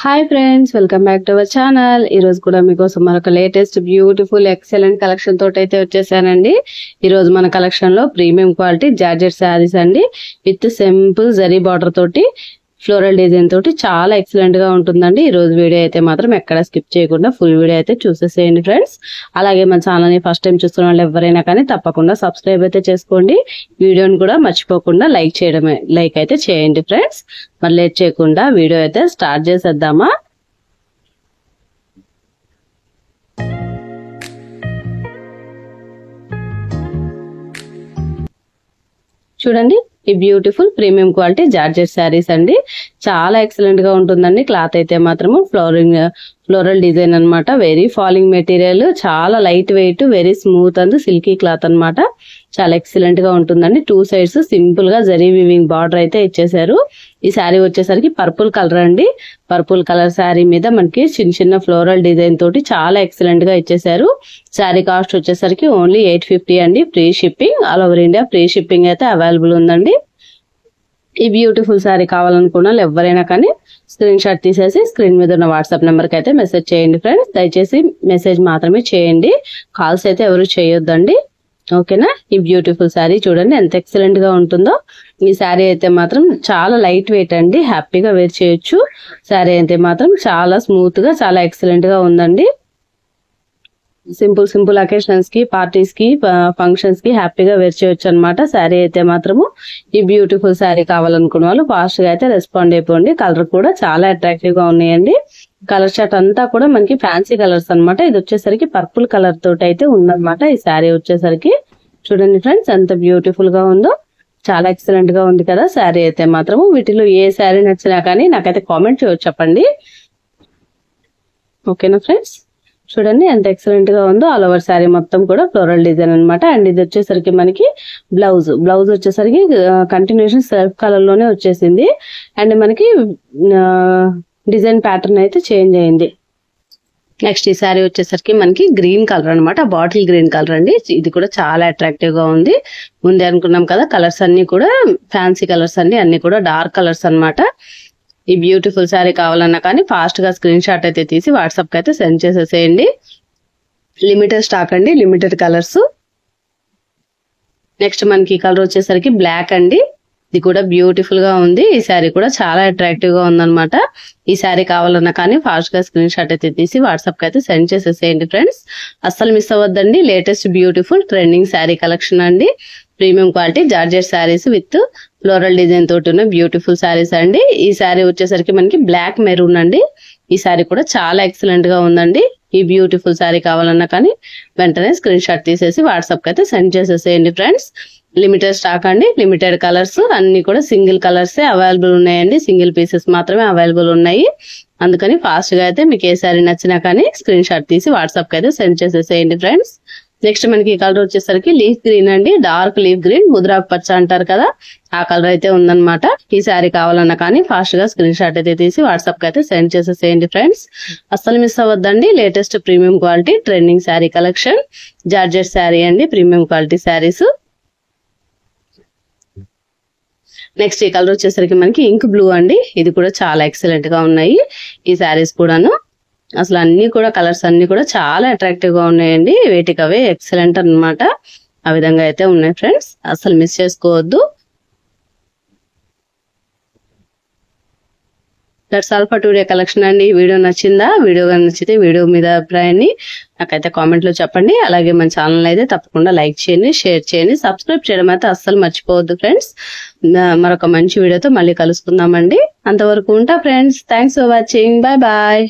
Hi friends, welcome back to our channel. ఈ రోజు కూడా మీకోసం మరొక లేటెస్ట్ బ్యూటిఫుల్ ఎక్సలెంట్ కలెక్షన్ తోటి అయితే వచ్చేసానండి. ఈ రోజు మన కలెక్షన్ లో ప్రీమియం క్వాలిటీ జార్జెట్ శారీస్ అండి, విత్ సింపుల్ జరీ బార్డర్ తోటి ఫ్లోరల్ డిజైన్ తోటి చాలా ఎక్సలెంట్ గా ఉంటుందండి. ఈ రోజు వీడియో అయితే మాత్రం ఎక్కడ స్కిప్ చేయకుండా ఫుల్ వీడియో అయితే చూసేసేయండి ఫ్రెండ్స్. అలాగే మన ఛానల్ ని ఫస్ట్ టైం చూస్తున్న వాళ్ళు ఎవరైనా కానీ తప్పకుండా సబ్స్క్రైబ్ అయితే చేసుకోండి. వీడియోని కూడా మర్చిపోకుండా లైక్ అయితే చేయండి ఫ్రెండ్స్. మరి లేట్ చేయకుండా వీడియో అయితే స్టార్ట్ చేసేద్దామా. చూడండి, ఈ beautiful premium quality georgette saris అండి. చాలా ఎక్సలెంట్ గా ఉంటుందండి. క్లాత్ అయితే మాత్రము ఫ్లోరల్ డిజైన్ అన్నమాట. వెరీ ఫాలింగ్ మెటీరియల్, చాలా light weight, very smooth and silky cloth అన్నమాట. చాలా ఎక్సలెంట్ గా ఉంటుందండి. టూ సైడ్స్ సింపుల్ గా జరీ వీవింగ్ బార్డర్ అయితే ఇచ్చేసారు. ఈ శారీ వచ్చేసరికి పర్పుల్ కలర్ అండి. పర్పుల్ కలర్ శారీ మీద మనకి చిన్న చిన్న ఫ్లోరల్ డిజైన్ తోటి చాలా ఎక్సలెంట్ గా ఇచ్చేసారు. శారీ కాస్ట్ వచ్చేసరికి ఓన్లీ 850 అండి. Free shipping, all over India free shipping అయితే అవైలబుల్ ఉందండి. ఈ బ్యూటిఫుల్ శారీ కావాలనుకున్న వాళ్ళు ఎవరైనా కానీ స్క్రీన్ షాట్ తీసేసి స్క్రీన్ మీద ఉన్న వాట్సాప్ నెంబర్ కి అయితే మెసేజ్ చేయండి ఫ్రెండ్స్. దయచేసి మెసేజ్ మాత్రమే చేయండి, కాల్స్ అయితే ఎవరు చేయొద్దండి. ఓకేనా. ఈ బ్యూటిఫుల్ శారీ చూడండి ఎంత ఎక్సలెంట్ గా ఉంటుందో. ఈ శారీ అయితే మాత్రం చాలా లైట్ వెయిట్ అండి, హ్యాపీగా వేర్ చేయొచ్చు. శారీ అయితే మాత్రం చాలా స్మూత్ గా చాలా ఎక్సలెంట్ గా ఉందండి. సింపుల్ అకేషన్స్ కి, పార్టీస్ కి, ఫంక్షన్స్ కి హ్యాపీగా వేర్ చేయొచ్చు అనమాట. శారీ అయితే మాత్రము ఈ బ్యూటిఫుల్ శారీ కావాలనుకున్న వాళ్ళు ఫాస్ట్ గా అయితే రెస్పాండ్ అయిపోండి. కలర్ కూడా చాలా అట్రాక్టివ్ గా ఉన్నాయండి. కలర్ చార్ట్ అంతా కూడా మనకి ఫ్యాన్సీ కలర్స్ అన్నమాట. ఇది వచ్చేసరికి పర్పుల్ కలర్ తోటి అయితే ఉందన్నమాట. ఈ శారీ వచ్చేసరికి చూడండి ఫ్రెండ్స్ ఎంత బ్యూటిఫుల్ గా ఉందో. చాలా ఎక్సలెంట్ గా ఉంది కదా శారీ అయితే మాత్రము. వీటిలో ఏ శారీ నచ్చినా కానీ నాకైతే కామెంట్ చేయొచ్చు, చెప్పండి. ఓకేనా ఫ్రెండ్స్. చూడండి ఎంత ఎక్సలెంట్ గా ఉందో. ఆల్ ఓవర్ శారీ మొత్తం కూడా ఫ్లోరల్ డిజైన్ అనమాట. అండ్ ఇది వచ్చేసరికి మనకి బ్లౌజ్ వచ్చేసరికి కంటిన్యూషన్ సెల్ఫ్ కలర్ లోనే వచ్చేసింది. అండ్ మనకి డిజైన్ ప్యాటర్న్ అయితే చేంజ్ అయింది. నెక్స్ట్ ఈ శారీ వచ్చేసరికి మనకి గ్రీన్ కలర్ అనమాట, బాటిల్ గ్రీన్ కలర్ అండి. ఇది కూడా చాలా అట్రాక్టివ్ గా ఉంది. ముందే అనుకున్నాం కదా, కలర్స్ అన్ని కూడా ఫ్యాన్సీ కలర్స్ అండి, అన్ని కూడా డార్క్ కలర్స్ అన్నమాట. ఈ బ్యూటిఫుల్ శారీ కావాలన్నా కానీ ఫాస్ట్ గా స్క్రీన్ షాట్ అయితే తీసి వాట్సాప్ కి అయితే సెండ్ చేసేసేయండి. లిమిటెడ్ స్టాక్ అండి, లిమిటెడ్ కలర్స్. నెక్స్ట్ మనకి కలర్ వచ్చేసరికి బ్లాక్ అండి. ఇది కూడా బ్యూటిఫుల్ గా ఉంది. ఈ శారీ కూడా చాలా అట్రాక్టివ్ గా ఉందన్నమాట. ఈ శారీ కావాలన్నా కానీ ఫాస్ట్ గా స్క్రీన్ షాట్ అయితే తీసి వాట్సాప్ కి అయితే సెండ్ చేసేసేయండి ఫ్రెండ్స్. అస్సలు మిస్ అవ్వద్దండి. Latest beautiful trending sari collection అండి. Premium quality georgette saris with floral design తోటి ఉన్న బ్యూటిఫుల్ శారీస్ అండి. ఈ శారీ వచ్చేసరికి మనకి బ్లాక్ మెరూన్ అండి. ఈ శారీ కూడా చాలా ఎక్సలెంట్ గా ఉందండి. ఈ బ్యూటిఫుల్ శారీ కావాలన్నా కానీ వెంటనే స్క్రీన్ షాట్ తీసేసి వాట్సాప్ కి అయితే సెండ్ చేసేసేయండి ఫ్రెండ్స్. లిమిటెడ్ స్టాక్ అండి, లిమిటెడ్ కలర్స్, అన్ని కూడా సింగిల్ కలర్స్ అవైలబుల్ ఉన్నాయండి. సింగిల్ పీసెస్ మాత్రమే అవైలబుల్ ఉన్నాయి. అందుకని ఫాస్ట్ గా అయితే మీకు ఏ శారీ నచ్చినా కానీ స్క్రీన్ షాట్ తీసి వాట్సాప్ కి అయితే సెండ్ చేసేసేయండి ఫ్రెండ్స్. నెక్స్ట్ మనకి ఈ కలర్ వచ్చేసరికి లీఫ్ గ్రీన్ అండి, డార్క్ లీఫ్ గ్రీన్, ముద్రాకు పచ్చ అంటారు కదా, ఆ కలర్ అయితే ఉందన్నమాట. ఈ శారీ కావాలన్నా కానీ ఫాస్ట్ గా స్క్రీన్ షాట్ అయితే తీసి వాట్సాప్ కి అయితే సెండ్ చేసేసేయండి ఫ్రెండ్స్. అస్సలు మిస్ అవ్వద్దండి. Latest premium quality trending sari collection georgette sari అండి, ప్రీమియం క్వాలిటీ శారీస్. నెక్స్ట్ ఈ కలర్ వచ్చేసరికి మనకి ఇంక్ బ్లూ అండి. ఇది కూడా చాలా ఎక్సలెంట్ గా ఉన్నాయి ఈ శారీస్ కూడాను. అసలు అన్ని కూడా కలర్స్ అన్ని కూడా చాలా అట్రాక్టివ్ గా ఉన్నాయండి. వేటికి అవే ఎక్సలెంట్ అన్నమాట. ఆ విధంగా అయితే ఉన్నాయి ఫ్రెండ్స్, అసలు మిస్ చేసుకోవద్దు. That's all for today collection అండి. వీడియో నచ్చిందా? వీడియో నచ్చితే వీడియో మీద అభిప్రాయాన్ని నాకైతే కామెంట్ లో చెప్పండి. అలాగే మన ఛానల్ అయితే తప్పకుండా లైక్ చేయండి, షేర్ చేయండి, సబ్స్క్రైబ్ చేయడం అయితే అస్సలు మర్చిపోవద్దు ఫ్రెండ్స్. మరొక మంచి వీడియోతో మళ్ళీ కలుసుకుందామండి. అంతవరకు ఉంటా friends. Thanks for watching. Bye bye.